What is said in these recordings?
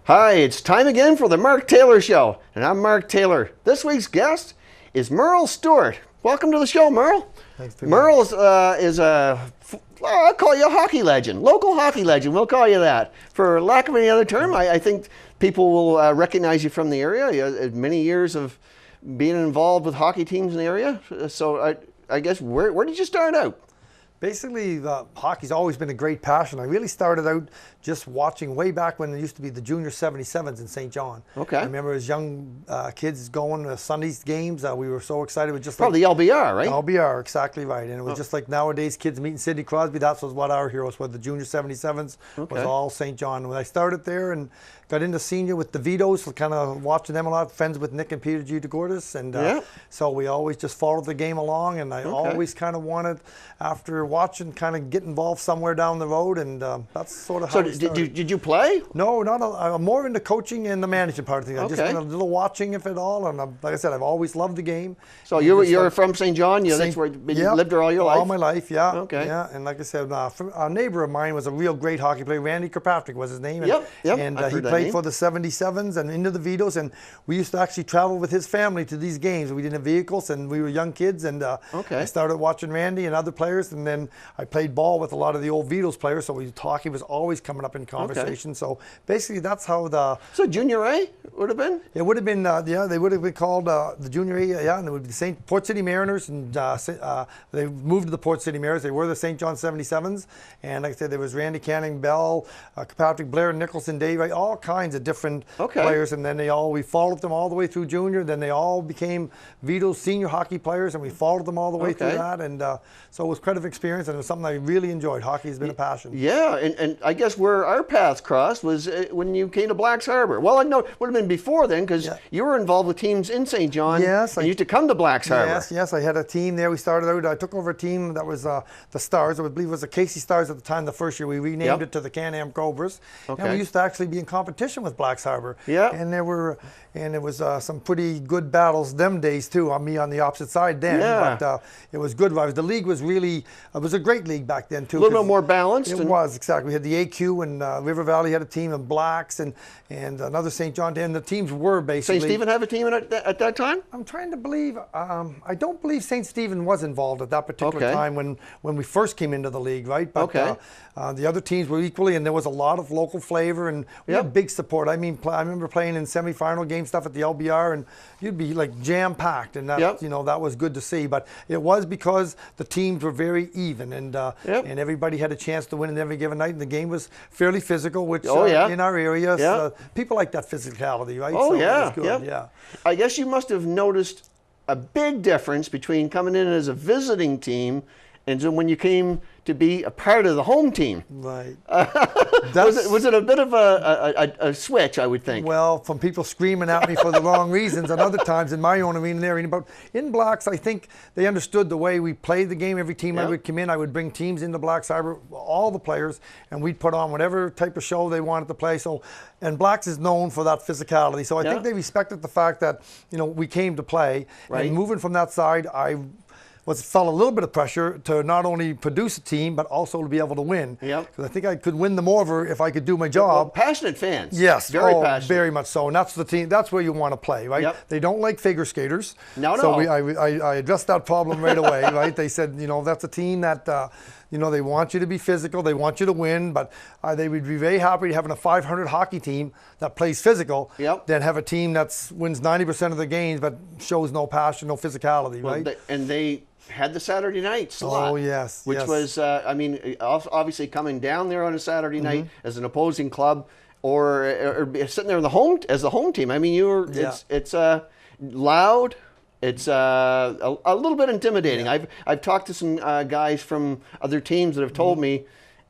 Hi, it's time again for the Mark Taylor Show, and I'm Mark Taylor. This week's guest is Merele Stewart. Welcome to the show, Merele. Thanks. Merele is I'll call you a hockey legend, local hockey legend. We'll call you that. For lack of any other term, I think people will recognize you from the area. You had many years of being involved with hockey teams in the area. So I guess, where did you start out? Basically, hockey's always been a great passion. I really started out just watching way back when there used to be the Junior 77s in St. John. Okay. I remember as young kids going to Sunday's games. We were so excited. With just Probably like, the LBR, right? LBR, exactly right. And it was just like nowadays kids meeting Sidney Crosby. That was what our heroes were. The Junior 77s was all St. John. When I started there and got into senior with the Vitos, kind of watching them a lot, friends with Nick and Peter G. DeGordas. And so we always just followed the game along. And I always kind of wanted, after watching, kind of get involved somewhere down the road. And that's sort of how it started. Did you play? No, I'm more into coaching and the management part of things. I just did a little watching of it all. And like I said, I've always loved the game. So you're from St. John? That's where you lived there all your life? All my life, yeah. Okay. Yeah, and like I said, a neighbor of mine was a real great hockey player. Randy Kirkpatrick was his name. And, and he played for the 77s and into the Vitos. And we used to actually travel with his family to these games. We didn't have vehicles, and we were young kids. And I started watching Randy and other players. And then I played ball with a lot of the old Vitos players. So hockey was always coming up in conversation. So basically, that's how the... So Junior A would have been? It would have been, they would have been called the Junior A, and it would be the Port City Mariners, and they moved to the Port City Mariners. They were the St. John 77s, and like I said, there was Randy Canning, Bell, Kirkpatrick, Blair, Nicholson, Dave, all kinds of different players, and then we followed them all the way through junior. Then they all became Vito's senior hockey players, and we followed them all the way through that, and so it was quite an experience, and it was something I really enjoyed. Hockey has been a passion. Yeah, and I guess where our paths crossed was when you came to Blacks Harbor. Well, I know it would have been before then, because you were involved with teams in St. John. Yes. And you used to come to Blacks Harbor. Yes, I had a team there. We started out, I took over a team that was the Stars. I believe it was the Casey Stars at the time, the first year. We renamed it to the Can-Am Cobras. And we used to actually be in competition with Blacks Harbor. Yeah. And there was some pretty good battles them days too, on me on the opposite side then. Yeah. But it was good. The league was really, it was a great league back then too. A little bit more balanced. It was, exactly. We had the AQ, and River Valley had a team, and Blacks, and another St. John. And the teams were basically... St. Stephen have a team at that time? I'm trying to believe, I don't believe St. Stephen was involved at that particular time when we first came into the league, right? But the other teams were equally, and there was a lot of local flavor, and we had big support. I mean, I remember playing in semifinal game stuff at the LBR, and you'd be like jam-packed, and that, that was good to see. But it was because the teams were very even, and everybody had a chance to win in every given night, and the game was fairly physical, which in our area, people like that physicality, right? Oh, so it was good, I guess you must have noticed a big difference between coming in as a visiting team and then when you came to be a part of the home team. Right. Was it a bit of a switch, I would think? Well, from people screaming at me for the wrong reasons, and other times in my own arena there. But in Blacks, I think they understood the way we played the game. Every team I would come in, I would bring teams into Blacks Harbor, all the players, and we'd put on whatever type of show they wanted to play. So, and Blacks is known for that physicality. So I think they respected the fact that, we came to play. Right. And moving from that side, I felt a little bit of pressure to not only produce a team, but also to be able to win. Yep. Because I think I could win them over if I could do my job. Well, passionate fans. Yes. Very passionate. Very much so. And that's the team. That's where you want to play, right? Yep. They don't like figure skaters. No. So I addressed that problem right away, right? They said, that's a team that, they want you to be physical. They want you to win, but they would be very happy having a 500 hockey team that plays physical than have a team that wins 90% of the games but shows no passion, no physicality, right? And they had the Saturday night slot. Oh, yes. Which was, obviously coming down there on a Saturday night as an opposing club or sitting there as the home team. I mean, it's loud. It's a little bit intimidating. I've talked to some guys from other teams that have told me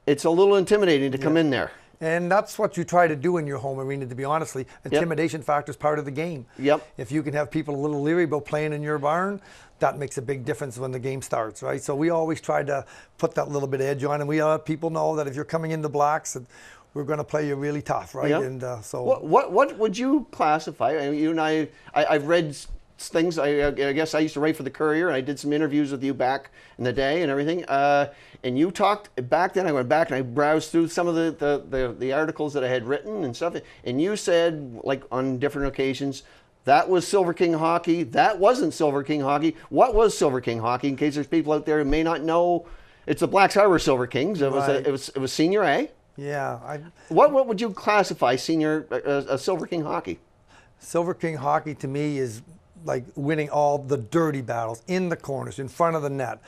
it's a little intimidating to come in there. And that's what you try to do in your home arena, to be honestly. Intimidation factor is part of the game. Yep. If you can have people a little leery about playing in your barn, that makes a big difference when the game starts, right? So we always try to put that little bit of edge on, and we let people know that if you're coming into Blacks, we're going to play you really tough, right? Yep. And so what would you classify? I mean, you and I've read things. I guess I used to write for the Courier, and I did some interviews with you back in the day and everything. And you talked back then. I went back and I browsed through some of the articles that I had written and stuff. And you said, like on different occasions, that was Silver King hockey. That wasn't Silver King hockey. What was Silver King hockey? In case there's people out there who may not know, it's the Blacks Harbor Silver Kings. It was Senior A. Yeah. What would you classify Silver King hockey? Silver King hockey to me is like winning all the dirty battles in the corners, in front of the net.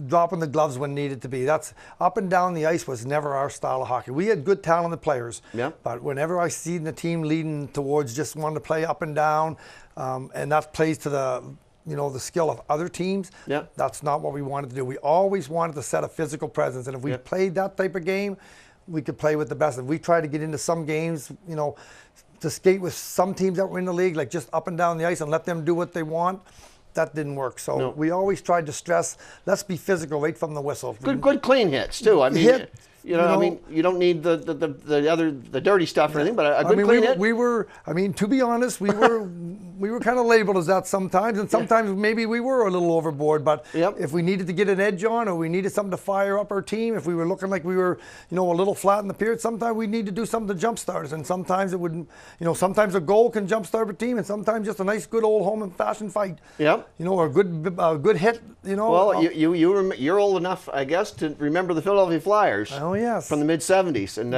Dropping the gloves when needed to be. That's up and down the ice was never our style of hockey. We had good talented players, but whenever I see the team leading towards just wanting to play up and down, and that plays to the skill of other teams, that's not what we wanted to do. We always wanted to set a physical presence, and if we played that type of game, we could play with the best. If we tried to get into some games, to skate with some teams that were in the league, like just up and down the ice and let them do what they want, that didn't work. So we always tried to stress, let's be physical right from the whistle. Good clean hits too. I mean, I mean, you don't need the dirty stuff or anything, but a good clean hit. We were, to be honest, we were kind of labeled as that sometimes, and sometimes maybe we were a little overboard. But if we needed to get an edge on, or we needed something to fire up our team, if we were looking like we were, a little flat in the period, sometimes we need to do something to jumpstart us, and sometimes it would, sometimes a goal can jumpstart a team, and sometimes just a nice, good old home fashioned fight. Or a good hit. Well, you're old enough, I guess, to remember the Philadelphia Flyers. Oh yes. From the mid '70s, and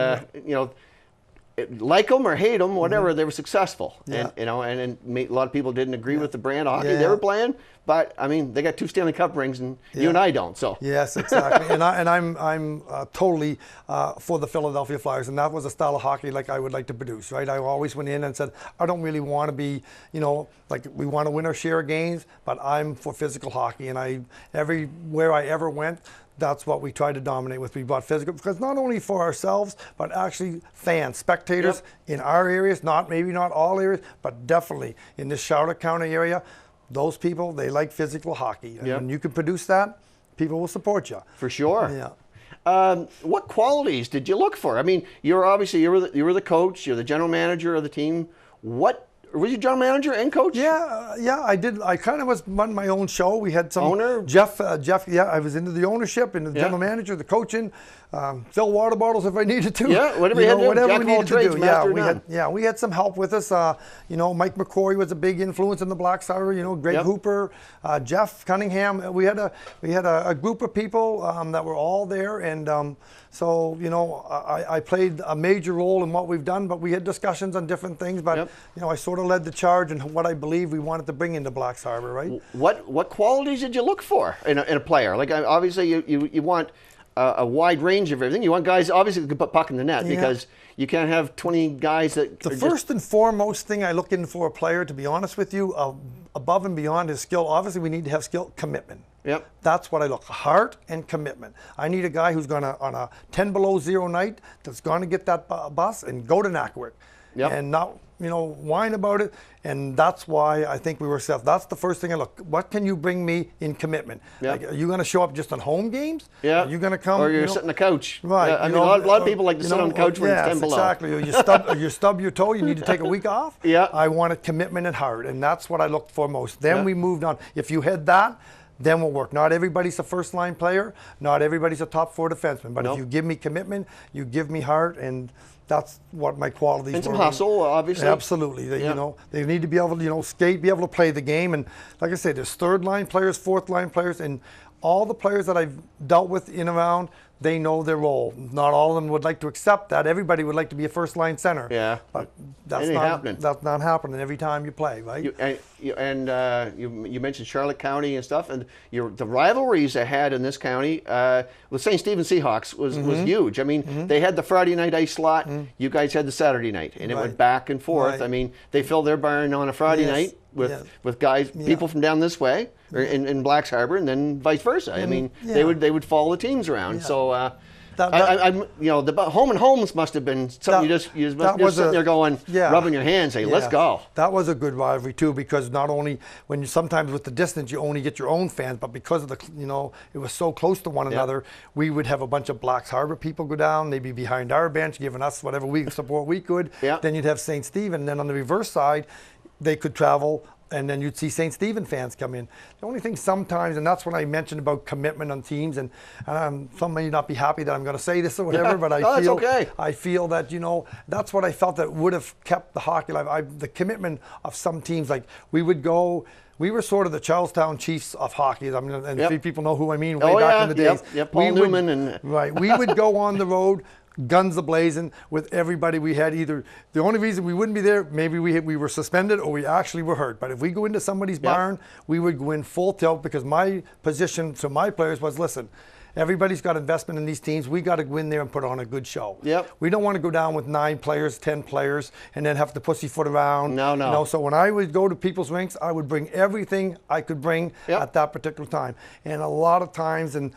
like them or hate them, whatever, they were successful. And a lot of people didn't agree with the brand of hockey they were playing, but I mean, they got 2 Stanley Cup rings, and you and I don't. So yes, exactly. and I'm totally for the Philadelphia Flyers, and that was a style of hockey like I would like to produce. Right, I always went in and said, I don't really want to be, like we want to win our share of games, but I'm for physical hockey, and everywhere I ever went, that's what we tried to dominate with. We brought physical, because not only for ourselves, but actually fans, spectators in our areas, maybe not all areas, but definitely in this Charlotte County area, those people, they like physical hockey. And when you can produce that, people will support you. For sure. What qualities did you look for? I mean, you were the coach, you're the general manager of the team. Were you general manager and coach? Yeah, I did. I kind of was running my own show. We had some owner. Jeff. I was into the ownership and the general manager, the coaching, fill water bottles if I needed to. Yeah, whatever you had to do. Whatever we needed to do. We had some help with us. Mike McCrory was a big influence in the Blacks Harbor. Greg Hooper, Jeff Cunningham. We had a group of people that were all there, and so I played a major role in what we've done. But we had discussions on different things. But I sort of led the charge in what I believe we wanted to bring into Blacks Harbor. Right. What qualities did you look for in a player? Like obviously you want a wide range of everything. You want guys obviously who can put puck in the net, because you can't have 20 guys that. The first and foremost thing I look in for a player, to be honest with you, above and beyond his skill, obviously we need to have skill, commitment. That's what I look, heart and commitment. I need a guy who's going to, on a 10 below 0 night, that's going to get that bus and go to Nackwick and not whine about it. And that's why I think we were set. That's the first thing I look. What can you bring me in commitment? Like, are you going to show up just on home games? Are you going to come? Or you're sitting on the couch? Right. I mean, a lot of people like to sit on the couch when it's 10 below. Exactly. Or you stub your toe, you need to take a week off. I wanted commitment and heart, and that's what I looked for most. Then we moved on. If you had that, then we'll work. Not everybody's a first-line player. Not everybody's a top 4 defenseman. But if you give me commitment, you give me heart, and that's what my qualities were. And some hustle, obviously. Absolutely. They need to be able to, skate, be able to play the game. And like I say, there's 3rd-line players, 4th-line players, and all the players that I've dealt with in and around, they know their role. Not all of them would like to accept that. Everybody would like to be a first-line center. But that's not happening every time you play, right? You mentioned Charlotte County and stuff, and the rivalries they had in this county with St. Stephen Seahawks was huge. I mean, they had the Friday night ice slot. You guys had the Saturday night, and it went back and forth. I mean, they filled their barn on a Friday night with guys, people from down this way, or in Blacks Harbor, and then vice versa. I mean, they would follow the teams around. So the home and homes must have been something you must be sitting there going, rubbing your hands, saying, let's go. That was a good rivalry too, because not only when sometimes with the distance you only get your own fans, but because of the it was so close to one another, we would have a bunch of Blacks Harbor people go down. They'd be behind our bench, giving us whatever support we could. Then you'd have St. Stephen. Then on the reverse side, they could travel and then you'd see St. Stephen fans come in. The only thing sometimes, and that's when I mentioned about commitment on teams, and some may not be happy that I'm going to say this or whatever, but I feel that, you know, that's what I felt that would have kept the hockey alive. The commitment of some teams, like we were sort of the Charlestown Chiefs of hockey. I mean, and few people know who I mean way back in the days. Paul Newman. Right. We would go on the road, guns a-blazing with everybody. We had either, the only reason we wouldn't be there, maybe we were suspended or we actually were hurt. But if we go into somebody's barn, we would go in full tilt, because my position to my players was, listen, everybody's got investment in these teams. We got to go in there and put on a good show. We don't want to go down with 9 players, 10 players, and then have to pussyfoot around. No. You know, so when I would go to people's rinks, I would bring everything I could bring at that particular time. And a lot of times, and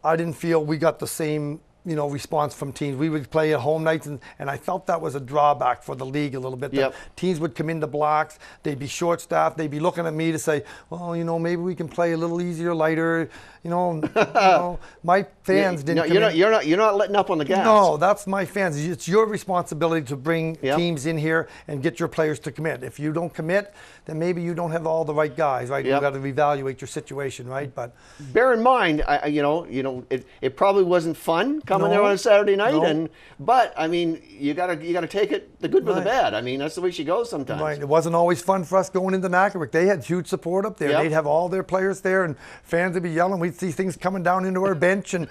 I didn't feel we got the same, you know, response from teams. We would play at home nights, and I felt that was a drawback for the league a little bit. That teams would come into blocks, they'd be short-staffed, they'd be looking at me to say, well, you know, maybe we can play a little easier, lighter. You know, my fans didn't. You're not letting up on the gas. No, that's my fans. It's your responsibility to bring teams in here and get your players to commit. If you don't commit, then maybe you don't have all the right guys, right? You've got to reevaluate your situation, right? But bear in mind, it probably wasn't fun coming there on a Saturday night, but I mean, you gotta take it the good with the bad. I mean, that's the way she goes sometimes. Right. It wasn't always fun for us going into Nakaruk. They had huge support up there. They'd have all their players there, and fans would be yelling. We'd see things coming down into our bench, and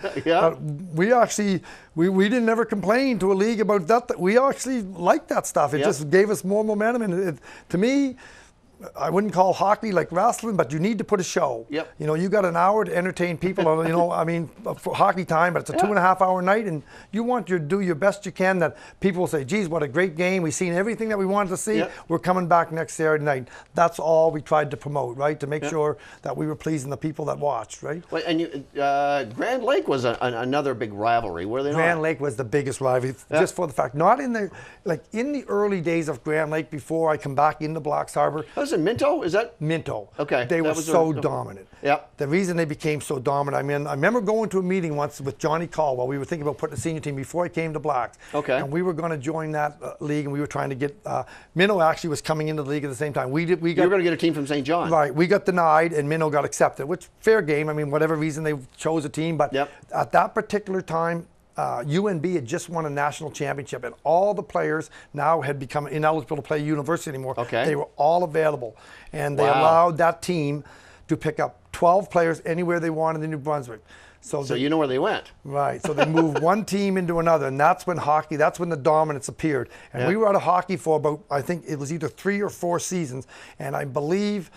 we actually we didn't ever complain to a league about that. We actually liked that stuff. It just gave us more momentum, and to me, I wouldn't call hockey like wrestling, but you need to put a show. You know, you got an hour to entertain people. You know, I mean, for hockey time, but it's a 2.5-hour night, and you want to do your best you can. That people will say, "Geez, what a great game! We've seen everything that we wanted to see. We're coming back next Saturday night." That's all we tried to promote, right? To make sure that we were pleasing the people that watched, right? Well, and Grand Lake was another big rivalry, were they not? Grand Lake was the biggest rivalry, just for the fact, not in the in the early days of Grand Lake before I come back into Blacks Harbor. Was it Minto? Is that Minto? Okay. They were so dominant. Yep. The reason they became so dominant, I mean, I remember going to a meeting once with Johnny Caldwell. We were thinking about putting a senior team before I came to Blacks. Okay. And we were going to join that league, and we were trying to get. Minto actually was coming into the league at the same time. We got. You were going to get a team from St. John. Right. We got denied, and Minto got accepted, which fair game. I mean, whatever reason they chose a team, but at that particular time, UNB had just won a national championship, and all the players now had become ineligible to play university anymore. They were all available, and they allowed that team to pick up 12 players anywhere they wanted in New Brunswick. So you know where they went. Right. So they moved one team into another, and that's when the dominance appeared. And we were out of hockey for about, I think it was either 3 or 4 seasons, and I believe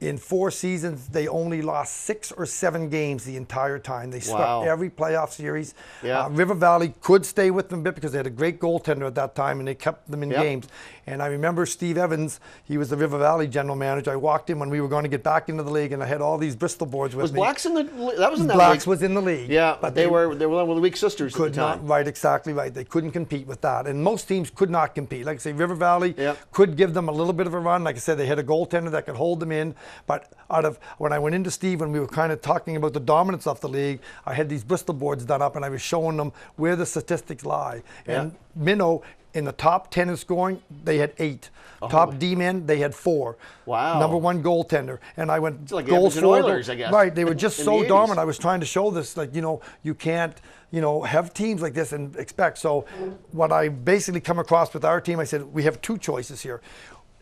in 4 seasons, they only lost 6 or 7 games the entire time. They swept every playoff series. River Valley could stay with them a bit because they had a great goaltender at that time, and they kept them in games. And I remember Steve Evans, he was the River Valley general manager. I walked in when we were going to get back into the league, and I had all these Bristol boards with me. Was Blacks in the that was in that Blacks league? Was in the league. Yeah, but they were one of the weak sisters could at the time. Not, right, exactly right. They couldn't compete with that. And most teams could not compete. Like I say, River Valley could give them a little bit of a run. Like I said, they had a goaltender that could hold them in. But when I went into Steve, when we were kind of talking about the dominance of the league, I had these Bristol boards done up, and I was showing them where the statistics lie. And Minnow, in the top 10 in scoring, they had 8. Top D-men, they had 4. Wow. Number 1 goaltender. And I went it's like goals the Oilers, I guess. Right, they were just so the dominant. I was trying to show this, like, you know, you can't, you know, have teams like this and expect. So what I basically come across with our team, I said, we have 2 choices here.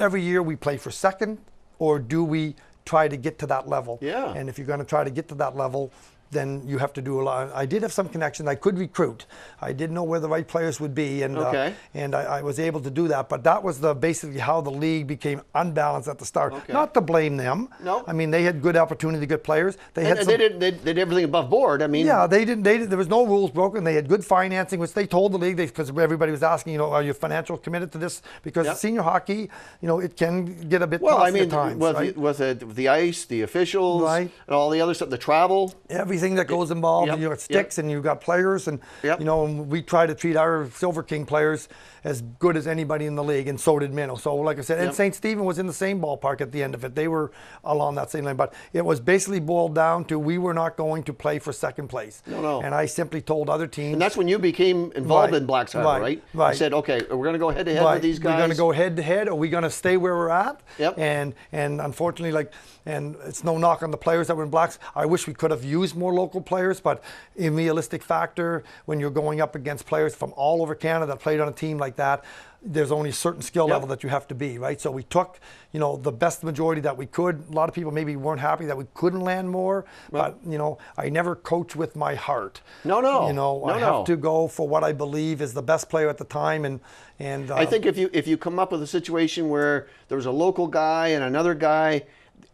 Every year we play for second, or do we try to get to that level? And if you're going to try to get to that level, then you have to do a lot. I did have some connections. I could recruit. I didn't know where the right players would be, and I was able to do that. But that was basically how the league became unbalanced at the start. Not to blame them. No. I mean, they had good opportunity to get players. They did everything above board. I mean, they didn't. There was no rules broken. They had good financing, which they told the league, because everybody was asking, you know, are you financial committed to this? Because senior hockey, you know, it can get a bit costly at times. With the ice, the officials, and all the other stuff, the travel. Everything. everything that goes involved. Yep. You got sticks and you got players, and Yep. you know, and we try to treat our Silver King players as good as anybody in the league, and so did Minnow. So like I said, and Yep. St. Stephen was in the same ballpark at the end of it. They were along that same line, but it was basically boiled down to we were not going to play for second place. No. And I simply told other teams. And that's when you became involved in Blacks Harbor, right? Right. You said, okay, we're going to go head-to-head with these guys. We're going to go head-to-head, or we're going to stay where we're at. Yep. And unfortunately, and it's no knock on the players that were in Blacks. I wish we could have used more local players, but in realistic factor, when you're going up against players from all over Canada that played on a team like that, there's only a certain skill level that you have to be, right? So we took, you know, the best majority that we could. A lot of people maybe weren't happy that we couldn't land more, but, you know, I never coach with my heart. No. You know, I have to go for what I believe is the best player at the time, and I think if you come up with a situation where there's a local guy and another guy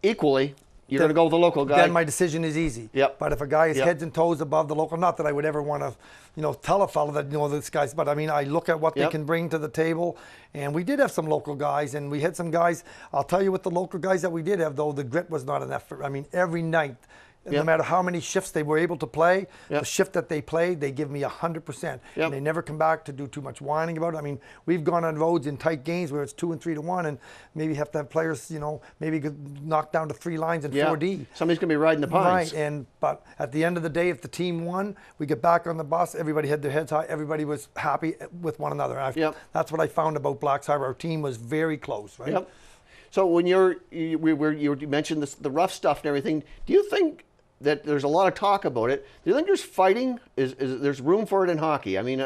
equally, you're going to go with the local guy. Then my decision is easy. Yep. But if a guy is heads and toes above the local, not that I would ever want to, you know, tell a fellow that, you know, this guy's, but I mean, I look at what they can bring to the table. And we did have some local guys, and we had some guys. I'll tell you what the local guys that we did have, though, the grit was not an effort. I mean, every night, no matter how many shifts they were able to play, the shift that they played, they give me 100%. And they never come back to do too much whining about it. I mean, we've gone on roads in tight games where it's 2 and 3 to 1, and maybe have to have players, you know, maybe knock down to 3 lines in 4D. Somebody's going to be riding the pines. Right, but at the end of the day, if the team won, we get back on the bus, everybody had their heads high, everybody was happy with one another. That's what I found about Blacks Harbor. Our team was very close, right? Yep. So when you mentioned the rough stuff and everything, do you think that there's a lot of talk about it? Do you think there's fighting? Is there's room for it in hockey? I mean,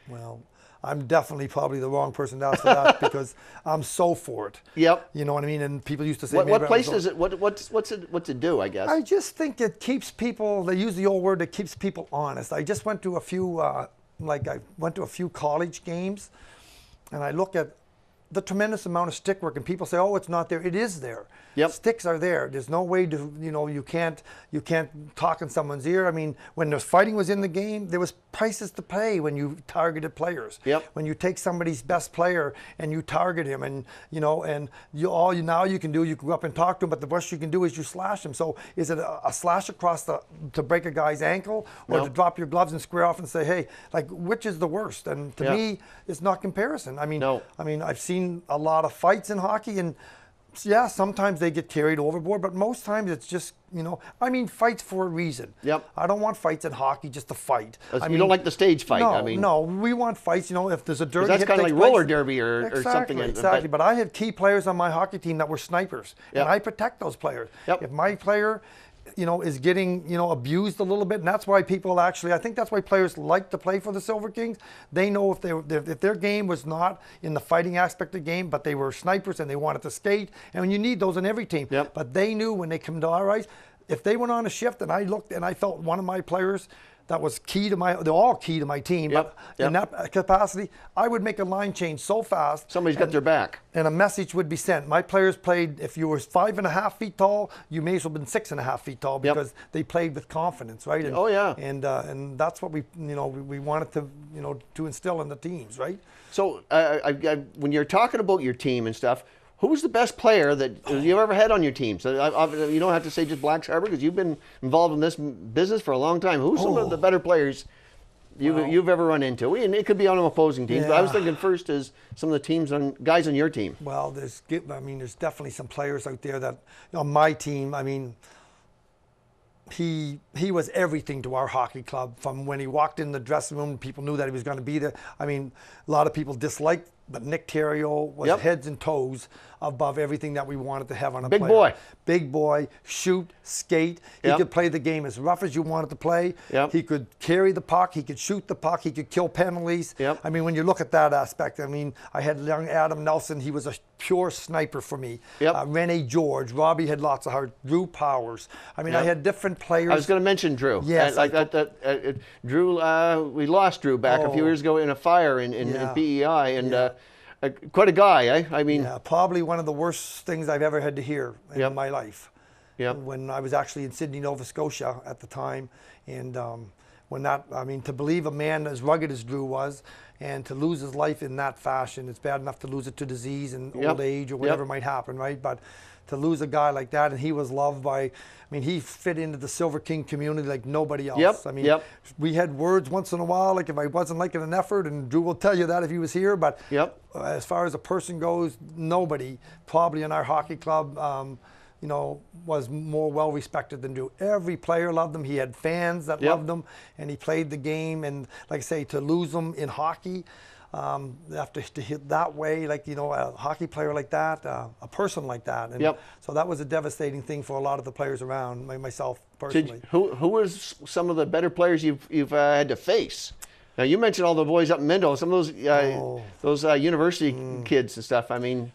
well, I'm definitely probably the wrong person to ask for that because I'm so for it. Yep. You know what I mean? And people used to say, what place does it? What's it do? I guess. I just think it keeps people. They use the old word. It keeps people honest. I just went to a few, I went to a few college games, and I look at the tremendous amount of stick work, and people say, "Oh, it's not there." It is there. Yep. Sticks are there. There's no way to, you know, you can't talk in someone's ear. I mean, when the fighting was in the game, there was prices to pay when you targeted players. Yep. When you take somebody's best player and you target him, and you know, and now you can go up and talk to him, but the worst you can do is you slash him. So is it a slash across to break a guy's ankle, or to drop your gloves and square off and say, hey, like, which is the worst? And to me, it's not comparison. I mean, I've seen a lot of fights in hockey, and yeah, sometimes they get carried overboard, but most times it's just, you know, I mean, fights for a reason. Yep. I don't want fights in hockey just to fight. You don't like the stage fight. No, we want fights, you know, if there's a dirty that's hit kind of like place, roller derby or something. Exactly, but I had key players on my hockey team that were snipers, and I protect those players. Yep. If my player, you know, is getting, you know, abused a little bit, and that's why people actually, I think that's why players like to play for the Silver Kings. They know if their game was not in the fighting aspect of the game, but they were snipers and they wanted to skate, and you need those in every team. Yep. But they knew when they come to our ice, if they went on a shift and I looked and I felt one of my players that was key to they're all key to my team, but in that capacity, I would make a line change so fast. Somebody's got their back. And a message would be sent. My players played, if you were 5.5 feet tall, you may as well have been 6.5 feet tall because they played with confidence, right? And, and that's what we wanted to, you know, to instill in the teams, right? So when you're talking about your team and stuff, who was the best player that you've ever had on your team? So you don't have to say just Blacks Harbor because you've been involved in this business for a long time. Who's some of the better players you've ever run into? And it could be on an opposing team, but I was thinking first is some of the guys on your team. Well, there's definitely some players out there that on my team. I mean, he was everything to our hockey club. From when he walked in the dressing room, people knew that he was going to be there. I mean, a lot of people disliked, but Nickterio was heads and toes above everything that we wanted to have on a player. Big boy, shoot, skate. He could play the game as rough as you wanted to play. He could carry the puck. He could shoot the puck. He could kill penalties. I mean, when you look at that aspect, I mean, I had young Adam Nelson. He was a pure sniper for me. Rene George. Robbie had lots of heart. Drew Powers. I mean, I had different players. I was going to mention Drew. Yes. Drew, we lost Drew back a few years ago in a fire in PEI. And quite a guy, eh? I mean, probably one of the worst things I've ever had to hear in my life. When I was actually in Sydney, Nova Scotia at the time, and I mean, to believe a man as rugged as Drew was, and to lose his life in that fashion, it's bad enough to lose it to disease and old age or whatever might happen, right? But to lose a guy like that, and he was loved by. I mean, he fit into the Silver King community like nobody else. Yep, I mean, we had words once in a while, like if I wasn't liking an effort, and Drew will tell you that if he was here. But as far as a person goes, nobody probably in our hockey club, was more well respected than Drew. Every player loved him. He had fans that loved him, and he played the game. And like I say, to lose him in hockey, after to hit that way, like a hockey player like that, a person like that, and so that was a devastating thing for a lot of the players around. Myself personally. Who was some of the better players you've had to face? Now you mentioned all the boys up in Mendo, some of those university kids and stuff. I mean,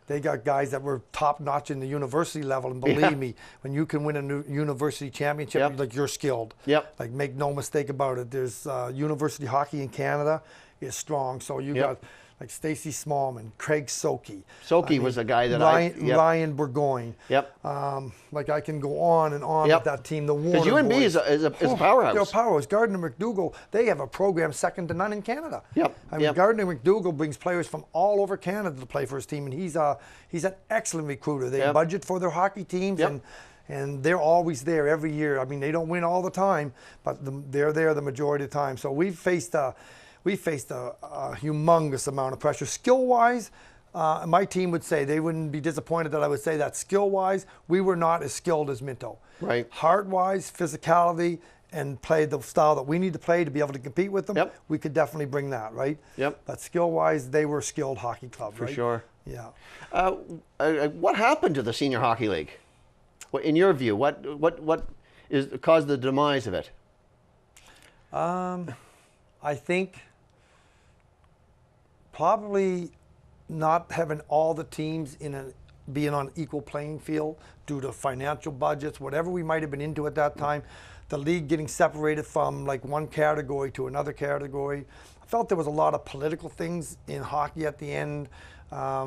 they got guys that were top notch in the university level, and believe me, when you can win a new university championship, like you're skilled. Like make no mistake about it. There's university hockey in Canada is strong. So you got like Stacey Smallman, Craig Soki. Soki was a guy that Ryan Burgoyne. Like I can go on and on with that team. The Warner because UNB boys. is a powerhouse. They're a powerhouse. Gardner McDougall, they have a program second to none in Canada. I mean, Gardner McDougall brings players from all over Canada to play for his team, and he's an excellent recruiter. They budget for their hockey teams, and they're always there every year. I mean, they don't win all the time, but they're there the majority of the time. So we faced a humongous amount of pressure. Skill-wise, my team would say, they wouldn't be disappointed that I would say that skill-wise, we were not as skilled as Minto. Heart-wise, physicality, and play the style that we need to play to be able to compete with them, we could definitely bring that, right? But skill-wise, they were a skilled hockey club, For right? sure. What happened to the Senior Hockey League? In your view, what caused the demise of it? I think probably not having all the teams being on equal playing field due to financial budgets, whatever we might have been into at that time, the league getting separated from like one category to another category. I felt there was a lot of political things in hockey at the end. I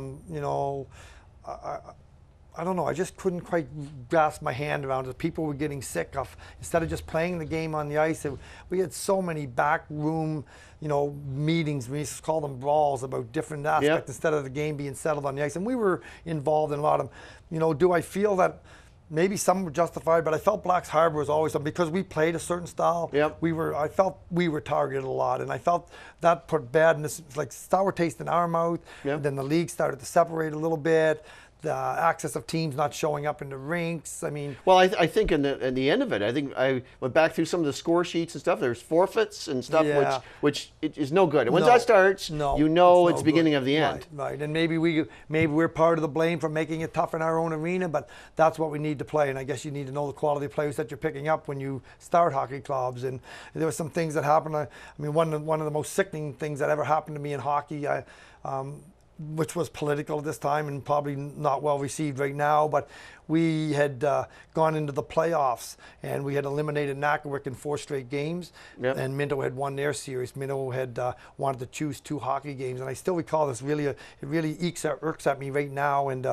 don't know, I just couldn't quite grasp my hand around it. People were getting sick of, instead of just playing the game on the ice, we had so many backroom, meetings, we used to call them brawls about different aspects instead of the game being settled on the ice. And we were involved in a lot of them. Do I feel that maybe some were justified, but I felt Blacks Harbor was always something, because we played a certain style. I felt we were targeted a lot, and I felt that put badness, like sour taste in our mouth. And then the league started to separate a little bit. The access of teams not showing up in the rinks. I mean, well, I think in the end of it, I think I went back through some of the score sheets and stuff. There's forfeits and stuff, which is no good. And once that starts, it's beginning of the end. Right. And maybe we're part of the blame for making it tough in our own arena, but that's what we need to play. And I guess you need to know the quality of players that you're picking up when you start hockey clubs. And there were some things that happened. I mean, one of the most sickening things that ever happened to me in hockey, which was political at this time and probably not well received right now, but we had gone into the playoffs and we had eliminated Nackawick in 4 straight games, and Minto had won their series. Minto had wanted to choose 2 hockey games, and I still recall this. It really irks at me right now. And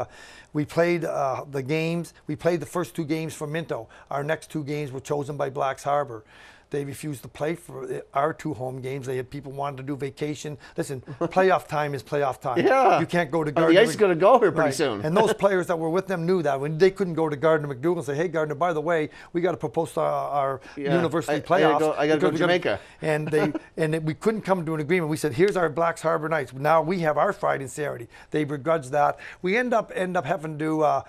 we played the games. We played the first 2 games for Minto. Our next 2 games were chosen by Blacks Harbor. They refused to play for our 2 home games. They had people wanting to do vacation. Listen, playoff time is playoff time. You can't go to Gardner. The ice is going to go here pretty soon. And those players that were with them knew that. When they couldn't go to Gardner McDougall and say, "Hey, Gardner, by the way, we got to propose to our university playoffs." I got to go to Jamaica. And we couldn't come to an agreement. We said, "Here's our Blacks Harbor nights. Now we have our Friday and Saturday." They begrudged that. We end up having to.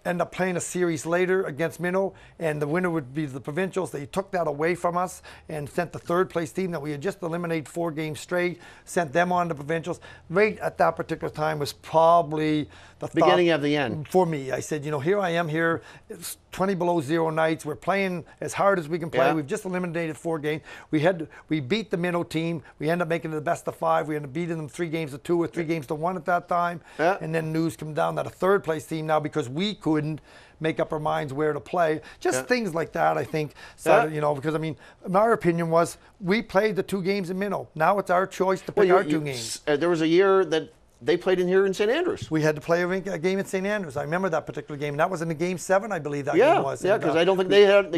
End up playing a series later against Minnow, and the winner would be the provincials. They took that away from us and sent the 3rd place team that we had just eliminated 4 games straight, sent them on to provincials. Right at that particular time was probably the beginning of the end for me. I said, here I am here. It's 20 below 0 nights. We're playing as hard as we can play. We've just eliminated 4 games. We beat the Minnow team. We ended up making it the best of 5. We ended up beating them 3 games to 2 or 3 games to 1 at that time. And then news come down that a 3rd place team now, because we couldn't make up our minds where to play. Just things like that, I think, started, because, I mean, my opinion was we played the 2 games in Minnow. Now it's our choice to pick our 2 games. There was a year that they played in here in St. Andrews. We had to play a game in St. Andrews. I remember that particular game. That was in the Game 7, I believe that game was. Yeah, because I don't think they had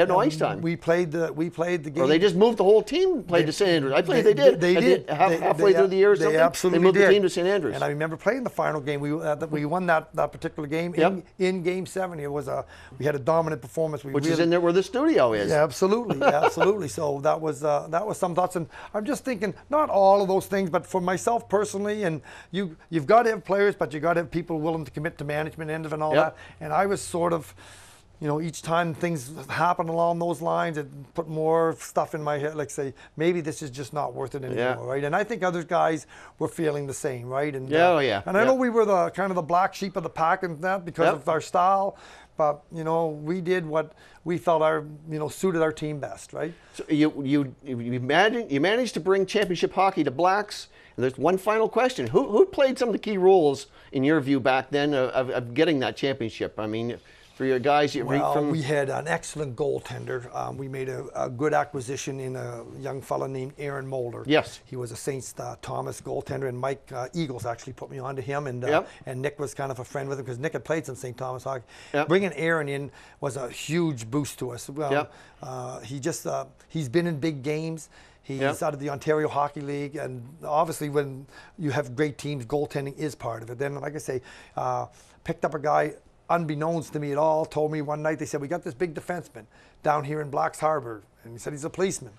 no ice time. We played the game. Or they just moved the whole team played to St. Andrews. I believe they did. They did. Halfway through the year or something. They absolutely They moved did. the team to St. Andrews. And I remember playing the final game. We won that particular game in Game 7. It was we had a dominant performance. Which is in there where the studio is. Yeah, absolutely, absolutely. So that was some thoughts, and I'm just thinking not all of those things, but for myself personally, and you've got to have players, but you got to have people willing to commit to management end of and all that. And I was sort of, each time things happen along those lines, it put more stuff in my head, like say, maybe this is just not worth it anymore, right? And I think other guys were feeling the same, right? And and I know we were the kind of the black sheep of the pack and that because of our style. But we did what we felt suited our team best, right? So you managed to bring championship hockey to Blacks. And there's one final question: Who played some of the key roles in your view back then of getting that championship? I mean, for your guys, we had an excellent goaltender. We made a good acquisition in a young fella named Aaron Mulder. Yes, he was a St. Thomas goaltender, and Mike Eagles actually put me on to him, and Nick was kind of a friend with him because Nick had played some St. Thomas hockey. Bringing Aaron in was a huge boost to us. He's been in big games. He's out of the Ontario Hockey League, and obviously when you have great teams, goaltending is part of it. Then, like I say, picked up a guy unbeknownst to me at all, told me one night, they said, we got this big defenseman down here in Blacks Harbor, and he said he's a policeman.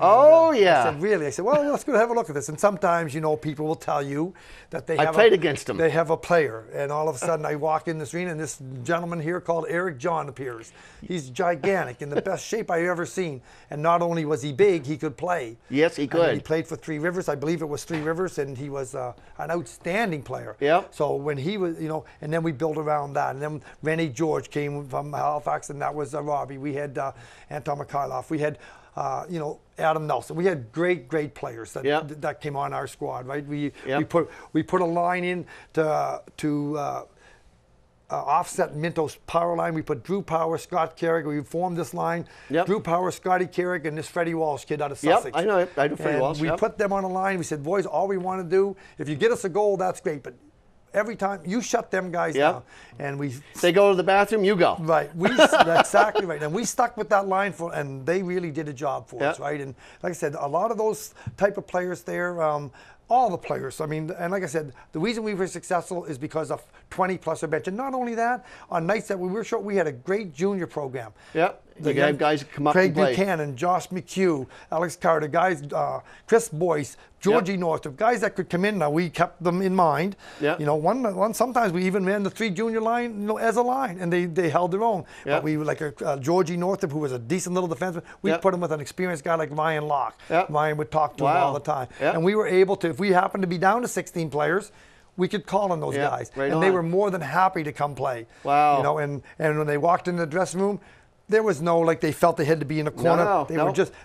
I said, really? I said, well, let's go have a look at this. And sometimes, people will tell you that they have played against him. They have a player. And all of a sudden I walk in this arena and this gentleman here called Eric John appears. He's gigantic, in the best shape I've ever seen. And not only was he big, he could play. Yes, he could. He played for Three Rivers. I believe it was Three Rivers, and he was an outstanding player. So when he was, and then we built around that. And then Rennie George came from Halifax, and that was Robbie. We had Anton Mikhailov. We had Adam Nelson. We had great players that came on our squad, right? We put a line in to offset Minto's power line. We put Drew Power, Scott Carrick. We formed this line. Drew Power, Scotty Carrick, and this Freddie Walsh kid out of Sussex. I know Freddie Walsh. We put them on a line. We said, boys, all we want to do, if you get us a goal, that's great, but every time you shut them guys down, and they go to the bathroom, you go. Right, that's exactly right. And we stuck with that line and they really did a job for us, right? And like I said, a lot of those type of players there, all the players. I mean, and like I said, the reason we were successful is because of 20+ our bench. And not only that, on nights that we were short, we had a great junior program. The guys come up Craig and play. Buchanan, Josh McHugh, Alex Carter, guys, Chris Boyce, Georgie Northrop, guys that could come in. Now we kept them in mind. Sometimes we even ran the 3 junior line, as a line, and they held their own. But we like Georgie Northrop, who was a decent little defenseman. We put him with an experienced guy like Ryan Locke. Ryan would talk to him all the time, and we were able to. If we happened to be down to 16 players, we could call on those guys, and they were more than happy to come play. And when they walked into the dressing room, there was no they felt they had to be in a corner.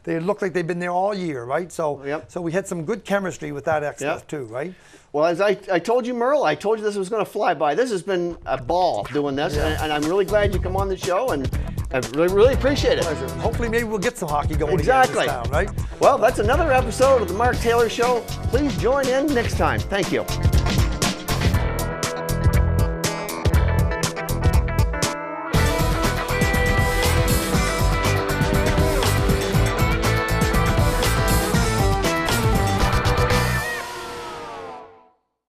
They looked like they'd been there all year, right? So so we had some good chemistry with that stuff too, right? Well, as I told you, Merle, I told you this was going to fly by. This has been a ball doing this, and I'm really glad you come on the show, and I really appreciate it. Pleasure. Hopefully maybe we'll get some hockey going again in this town, right? Well, that's another episode of the Mark Taylor Show. Please join in next time. Thank you.